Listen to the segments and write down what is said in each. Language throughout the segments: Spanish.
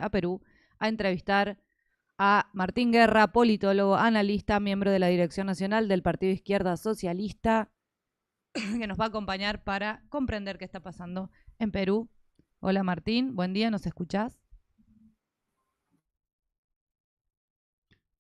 a Perú a entrevistar a Martín Guerra, politólogo, analista, miembro de la Dirección Nacional del Partido Izquierda Socialista, que nos va a acompañar para comprender qué está pasando en Perú. Hola Martín, buen día, ¿nos escuchás?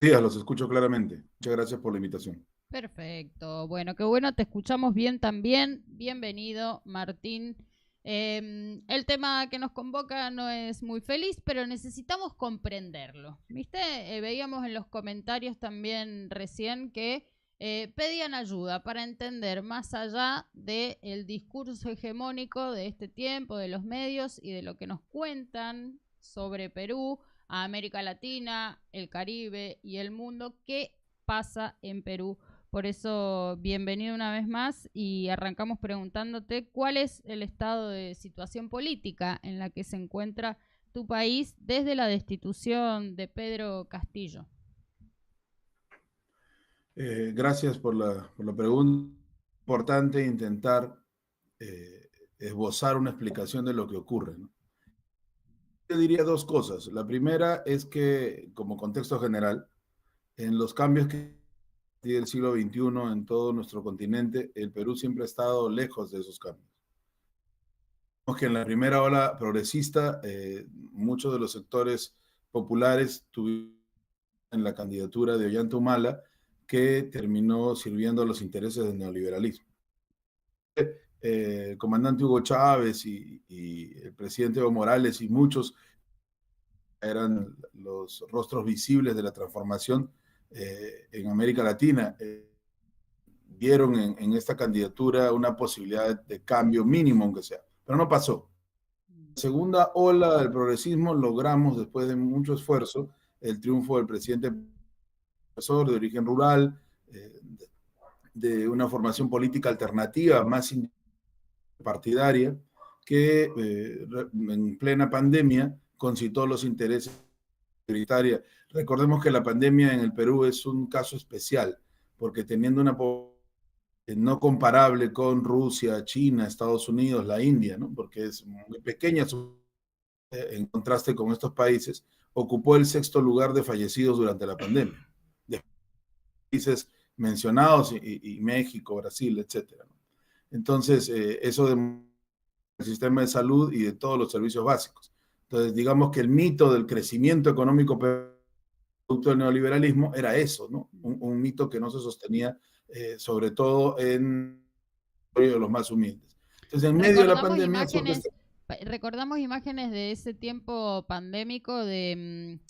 Sí, los escucho claramente. Muchas gracias por la invitación. Perfecto, bueno, qué bueno, te escuchamos bien también. Bienvenido, Martín. El tema que nos convoca no es muy feliz, pero necesitamos comprenderlo. ¿Viste? Veíamos en los comentarios también recién que pedían ayuda para entender más allá del discurso hegemónico de este tiempo, de los medios y de lo que nos cuentan sobre Perú, a América Latina, el Caribe y el mundo, qué pasa en Perú. Por eso, bienvenido una vez más y arrancamos preguntándote cuál es el estado de situación política en la que se encuentra tu país desde la destitución de Pedro Castillo. Gracias por la pregunta. Importante intentar esbozar una explicación de lo que ocurre, ¿no? Yo diría dos cosas. La primera es que, como contexto general, en los cambios que del siglo XXI en todo nuestro continente, el Perú siempre ha estado lejos de esos cambios. Que en la primera ola progresista, muchos de los sectores populares tuvieron en la candidatura de Ollanta Humala, que terminó sirviendo a los intereses del neoliberalismo. El comandante Hugo Chávez y el presidente Evo Morales y muchos eran los rostros visibles de la transformación en América Latina. Vieron en esta candidatura una posibilidad de cambio mínimo, aunque sea, pero no pasó. La segunda ola del progresismo logramos, después de mucho esfuerzo, el triunfo del presidente de origen rural, de una formación política alternativa más partidaria, que en plena pandemia concitó los intereses prioritarios. Recordemos que la pandemia en el Perú es un caso especial, porque teniendo una población no comparable con Rusia, China, Estados Unidos, la India, ¿no? Porque es muy pequeña en contraste con estos países, ocupó el sexto lugar de fallecidos durante la pandemia. De países mencionados y México, Brasil, etcétera, ¿no? Entonces, eso del sistema de salud y de todos los servicios básicos. Entonces, digamos que el mito del crecimiento económico producto del neoliberalismo era eso, ¿no? Un mito que no se sostenía, sobre todo en los más humildes. Entonces, en medio de la pandemia surge este... Recordamos imágenes de ese tiempo pandémico de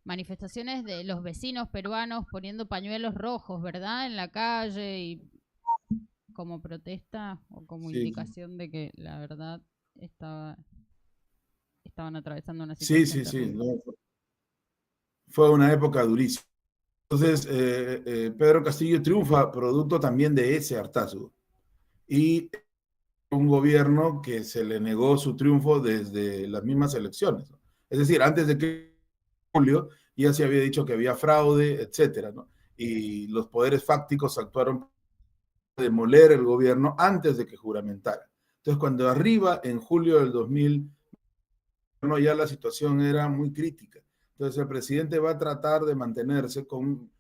manifestaciones de los vecinos peruanos poniendo pañuelos rojos, ¿verdad? En la calle y como protesta o como indicación de que la verdad estaban atravesando una situación terrible. No, fue una época durísima. Entonces, Pedro Castillo triunfa producto también de ese hartazgo. Y un gobierno que se le negó su triunfo desde las mismas elecciones, ¿no? Es decir, antes de que julio ya se había dicho que había fraude, etcétera, ¿no? Y los poderes fácticos actuaron para demoler el gobierno antes de que juramentara. Entonces, cuando arriba en julio del 2000, ya la situación era muy crítica. Entonces, el presidente va a tratar de mantenerse con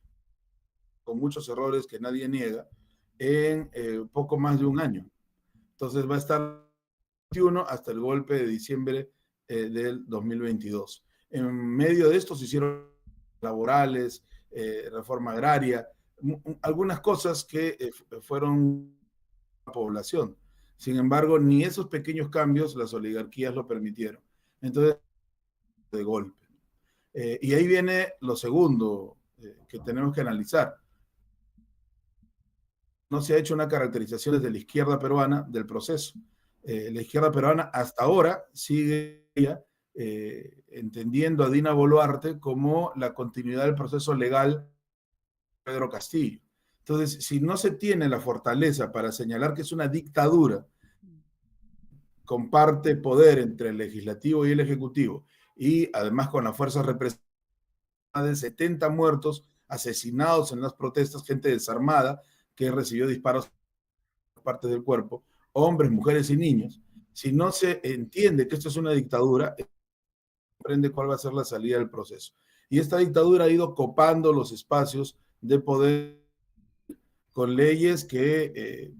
muchos errores que nadie niega en poco más de un año. Entonces, va a estar 21 hasta el golpe de diciembre del 2022. En medio de esto se hicieron laborales, reforma agraria, algunas cosas que fueron la población. Sin embargo, ni esos pequeños cambios las oligarquías lo permitieron. Entonces, de golpe. Y ahí viene lo segundo que tenemos que analizar. No se ha hecho una caracterización desde la izquierda peruana del proceso. La izquierda peruana hasta ahora sigue entendiendo a Dina Boluarte como la continuidad del proceso legal de Pedro Castillo. Entonces, si no se tiene la fortaleza para señalar que es una dictadura, comparte poder entre el legislativo y el ejecutivo, y además con las fuerzas represivas, de 70 muertos, asesinados en las protestas, gente desarmada que recibió disparos por parte del cuerpo, hombres, mujeres y niños. Si no se entiende que esto es una dictadura, comprende cuál va a ser la salida del proceso. Y esta dictadura ha ido copando los espacios de poder con leyes que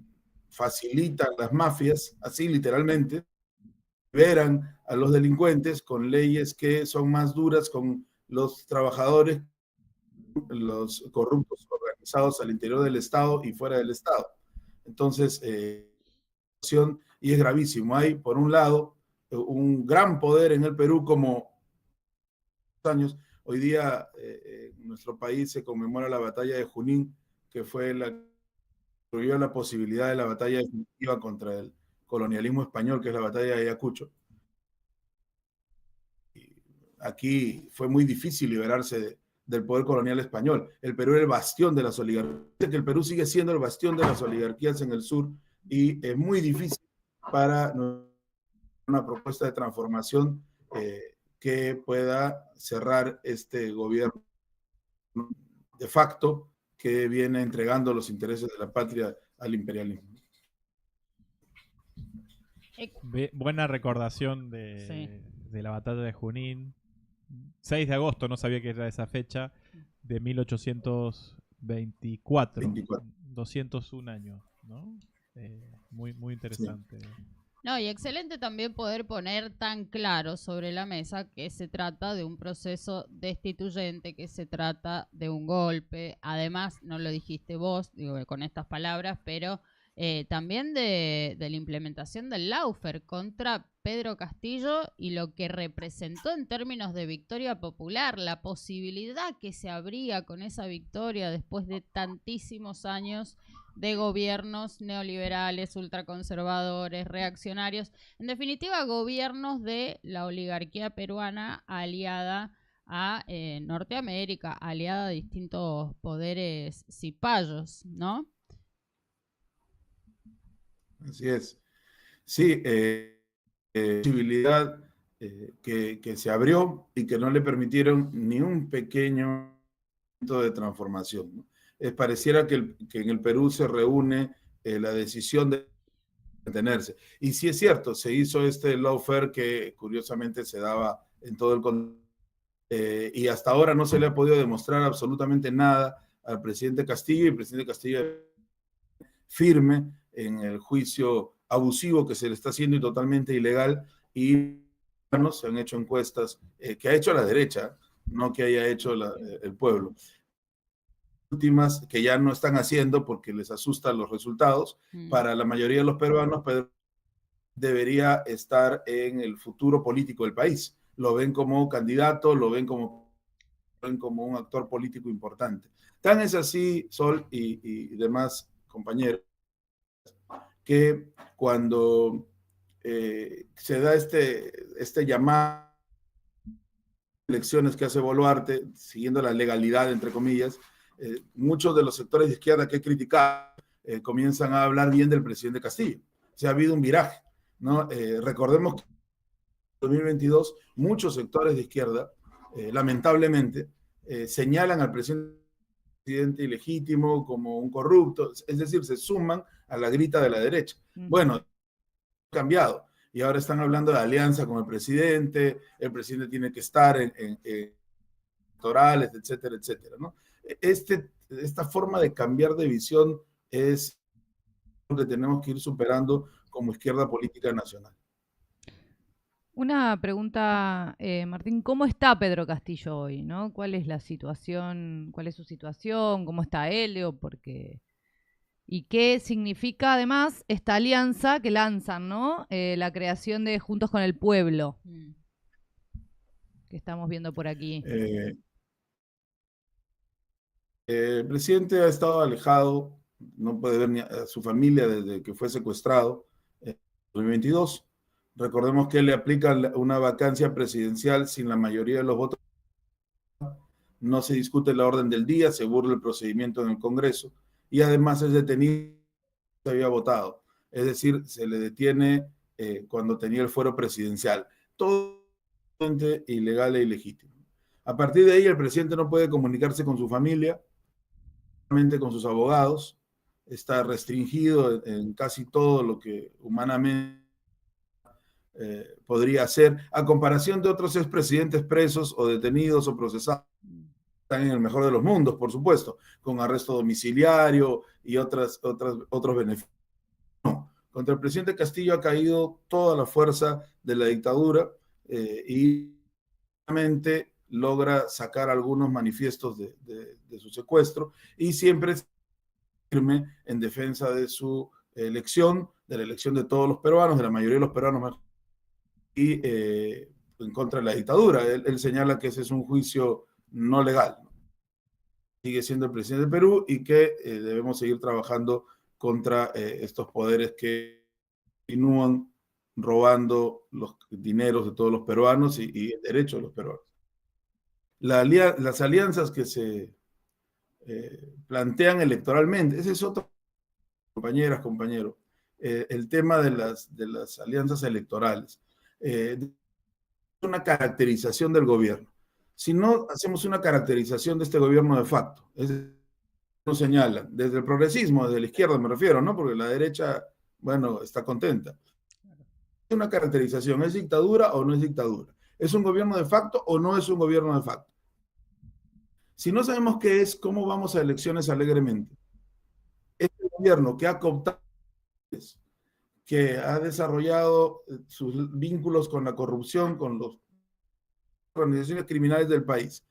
facilitan las mafias, así literalmente, liberan a los delincuentes, con leyes que son más duras con los trabajadores, los corruptos organizados al interior del Estado y fuera del Estado. Entonces, y es gravísimo. Hay, por un lado, un gran poder en el Perú como años. Hoy día en nuestro país se conmemora la batalla de Junín, que fue la que incluyó la posibilidad de la batalla definitiva contra el colonialismo español, que es la batalla de Ayacucho. Aquí fue muy difícil liberarse del poder colonial español. El Perú era el bastión de las oligarquías, que el Perú sigue siendo el bastión de las oligarquías en el sur, y es muy difícil para una propuesta de transformación que pueda cerrar este gobierno de facto que viene entregando los intereses de la patria al imperialismo. Buena recordación de la batalla de Junín. 6 de agosto, no sabía que era esa fecha, de 1824. 201 años, ¿no? Muy, muy interesante. Sí. No, y excelente también poder poner tan claro sobre la mesa que se trata de un proceso destituyente, que se trata de un golpe. Además, no lo dijiste vos, digo con estas palabras, pero también de la implementación del lawfare contra Pedro Castillo y lo que representó en términos de victoria popular, la posibilidad que se abría con esa victoria después de tantísimos años de gobiernos neoliberales, ultraconservadores, reaccionarios, en definitiva gobiernos de la oligarquía peruana aliada a Norteamérica, aliada a distintos poderes cipayos, ¿no? Así es. Sí, posibilidad que se abrió y que no le permitieron ni un pequeño momento de transformación, ¿no? Pareciera que en el Perú se reúne la decisión de mantenerse. Y sí es cierto, se hizo este lawfare que curiosamente se daba en todo el continente, y hasta ahora no se le ha podido demostrar absolutamente nada al presidente Castillo, y el presidente Castillo firme en el juicio abusivo que se le está haciendo y totalmente ilegal, y se han hecho encuestas que ha hecho la derecha, no que haya hecho el pueblo. Últimas que ya no están haciendo porque les asustan los resultados. Para la mayoría de los peruanos, Pedro debería estar en el futuro político del país. Lo ven como candidato, lo ven como un actor político importante. Tan es así, Sol y demás compañeros, que cuando se da este llamado elecciones que hace Boluarte, siguiendo la legalidad, entre comillas, muchos de los sectores de izquierda que he criticado comienzan a hablar bien del presidente Castillo. O sea, ha habido un viraje, ¿no? Recordemos que en 2022 muchos sectores de izquierda, lamentablemente, señalan al presidente ilegítimo como un corrupto, es decir, se suman a la grita de la derecha. Bueno, ha cambiado y ahora están hablando de alianza con el presidente tiene que estar en electorales, etcétera, etcétera, ¿no? Esta forma de cambiar de visión es lo que tenemos que ir superando como izquierda política nacional. Una pregunta, Martín, ¿cómo está Pedro Castillo hoy, no? ¿Cuál es la situación, cuál es su situación, cómo está Helio? ¿Y qué significa además esta alianza que lanzan, ¿no? La creación de Juntos con el Pueblo, que estamos viendo por aquí. El presidente ha estado alejado, no puede ver ni a su familia desde que fue secuestrado en 2022. Recordemos que le aplican una vacancia presidencial sin la mayoría de los votos. No se discute la orden del día, se burla el procedimiento en el Congreso y además es detenido, se había votado. Es decir, se le detiene cuando tenía el fuero presidencial. Todo ilegal e ilegítimo. A partir de ahí, el presidente no puede comunicarse con su familia, con sus abogados, está restringido en casi todo lo que humanamente podría hacer, a comparación de otros expresidentes presos o detenidos o procesados. Están en el mejor de los mundos, por supuesto, con arresto domiciliario y otros beneficios. No, contra el presidente Castillo ha caído toda la fuerza de la dictadura y realmente logra sacar algunos manifiestos de su secuestro y siempre firme en defensa de su elección, de la elección de todos los peruanos, de la mayoría de los peruanos, y en contra de la dictadura. Él señala que ese es un juicio no legal. Sigue siendo el presidente de Perú y que debemos seguir trabajando contra estos poderes que continúan robando los dineros de todos los peruanos y el derecho de los peruanos. Las alianzas que se plantean electoralmente, ese es otro, compañeras, compañeros, el tema de las alianzas electorales. Una caracterización del gobierno. Si no hacemos una caracterización de este gobierno de facto, nos señalan, desde el progresismo, desde la izquierda me refiero, ¿no? Porque la derecha, bueno, está contenta. Una caracterización, ¿es dictadura o no es dictadura? ¿Es un gobierno de facto o no es un gobierno de facto? Si no sabemos qué es, ¿cómo vamos a elecciones alegremente? Este gobierno que ha cooptado, que ha desarrollado sus vínculos con la corrupción, con las organizaciones criminales del país,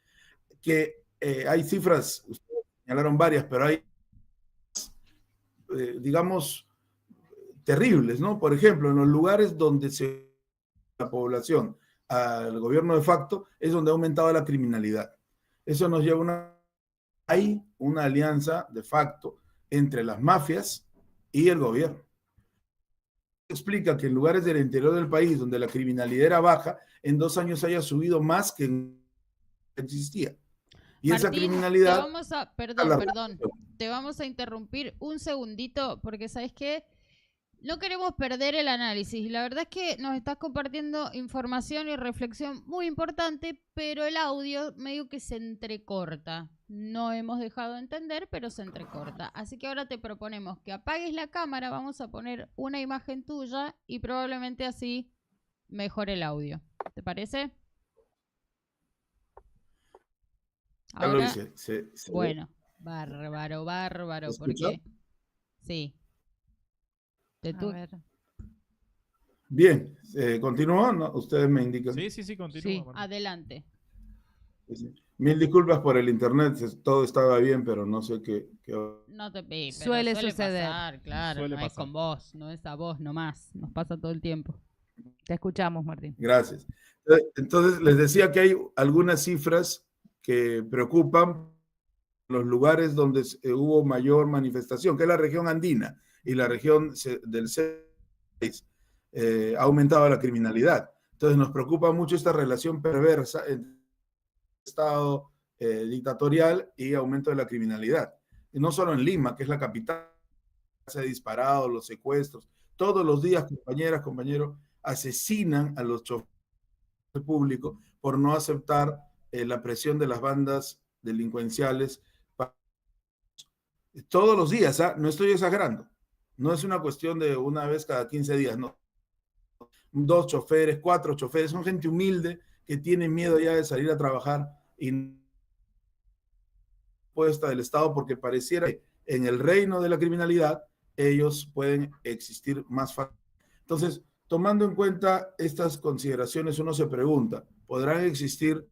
que hay cifras, ustedes señalaron varias, pero hay, digamos, terribles, ¿no? Por ejemplo, en los lugares donde la población al gobierno de facto es donde ha aumentado la criminalidad. Eso nos lleva hay una alianza de facto entre las mafias y el gobierno. Explica que en lugares del interior del país donde la criminalidad era baja, en 2 años haya subido más que existía. Y Martín, esa criminalidad... Perdón, te vamos a interrumpir un segundito porque ¿sabes qué? No queremos perder el análisis. La verdad es que nos estás compartiendo información y reflexión muy importante, pero el audio medio que se entrecorta. No hemos dejado de entender, pero se entrecorta. Así que ahora te proponemos que apagues la cámara, vamos a poner una imagen tuya y probablemente así mejore el audio. ¿Te parece? Ahora, lo hice. Bueno, bárbaro, porque sí. A ver. Bien, ¿continúa? ¿No? Ustedes me indican. Sí, continúa. Sí, adelante. Sí. Mil disculpas por el internet, todo estaba bien, pero no sé qué... No te pido, suele suceder. Pasar, claro, Suele no pasar. es con vos, no es a vos nomás, nos pasa todo el tiempo. Te escuchamos, Martín. Gracias. Entonces, les decía que hay algunas cifras que preocupan los lugares donde hubo mayor manifestación, que es la región andina y la región del país. Ha aumentado la criminalidad. Entonces, nos preocupa mucho esta relación perversa entre Estado dictatorial y aumento de la criminalidad. Y no solo en Lima, que es la capital, se ha disparado, los secuestros. Todos los días, compañeras, compañeros, asesinan a los choferes públicos por no aceptar la presión de las bandas delincuenciales. Todos los días, ¿ah? No estoy exagerando. No es una cuestión de una vez cada 15 días, no. 2 choferes, 4 choferes, son gente humilde que tiene miedo ya de salir a trabajar y puesta del Estado porque pareciera que en el reino de la criminalidad ellos pueden existir más fácil. Entonces, tomando en cuenta estas consideraciones, uno se pregunta, ¿podrán existir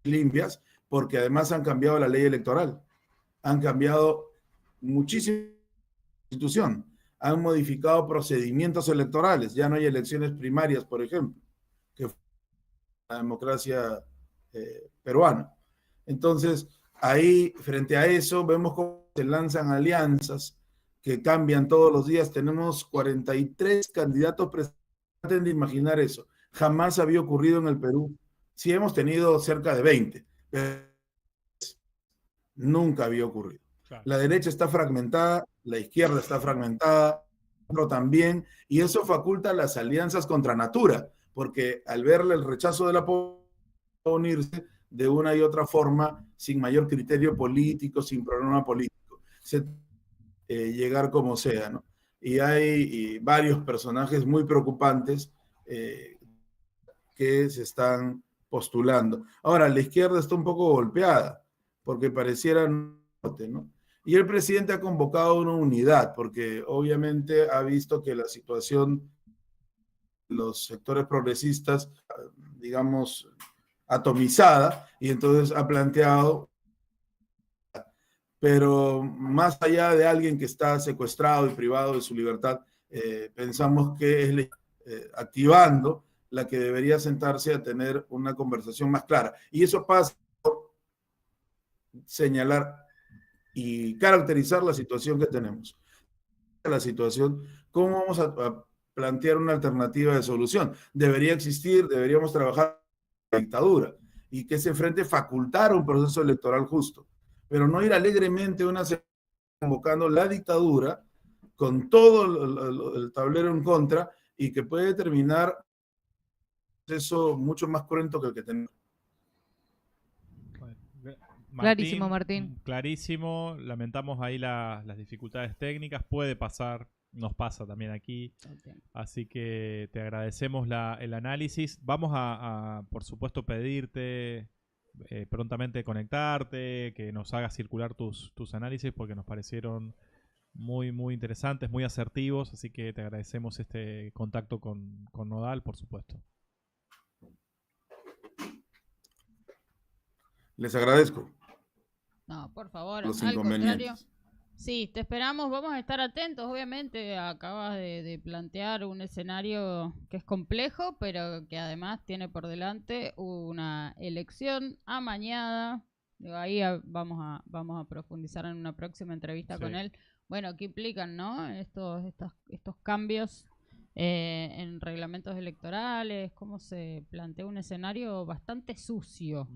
limpias? Porque además han cambiado la ley electoral, han cambiado muchísimo la constitución, han modificado procedimientos electorales, ya no hay elecciones primarias, por ejemplo, que fue la democracia peruana. Entonces, ahí, frente a eso, vemos cómo se lanzan alianzas que cambian todos los días. Tenemos 43 candidatos presidentes. Traten de imaginar eso. Jamás había ocurrido en el Perú. Sí hemos tenido cerca de 20, pero nunca había ocurrido. Claro. La derecha está fragmentada, la izquierda está fragmentada, pero también, y eso faculta las alianzas contra natura, porque al verle el rechazo de la población, unirse de una y otra forma, sin mayor criterio político, sin programa político, llegar como sea, ¿no? Y hay varios personajes muy preocupantes que se están postulando. Ahora, la izquierda está un poco golpeada, porque pareciera norte, ¿no? Y el presidente ha convocado una unidad, porque obviamente ha visto que la situación de los sectores progresistas, digamos, atomizada, y entonces ha planteado, pero más allá de alguien que está secuestrado y privado de su libertad, pensamos que es activando la que debería sentarse a tener una conversación más clara. Y eso pasa por señalar y caracterizar la situación que tenemos. La situación, ¿cómo vamos a plantear una alternativa de solución? Debería existir, deberíamos trabajar en la dictadura y que ese frente facultara un proceso electoral justo, pero no ir alegremente una semana convocando la dictadura con todo el tablero en contra y que puede terminar un proceso mucho más cruento que el que tenemos. Clarísimo, Martín. Clarísimo. Lamentamos ahí las dificultades técnicas. Puede pasar, nos pasa también aquí. Okay. Así que te agradecemos el análisis. Vamos a, por supuesto, pedirte prontamente conectarte, que nos hagas circular tus análisis porque nos parecieron muy, muy interesantes, muy asertivos. Así que te agradecemos este contacto con Nodal, por supuesto. Les agradezco. No, por favor, Los al contrario. inconvenientes. Sí, te esperamos, vamos a estar atentos, obviamente acabas de plantear un escenario que es complejo, pero que además tiene por delante una elección amañada. Ahí vamos a profundizar en una próxima entrevista con él. Bueno, ¿qué implican, no? Estos cambios en reglamentos electorales, cómo se plantea un escenario bastante sucio.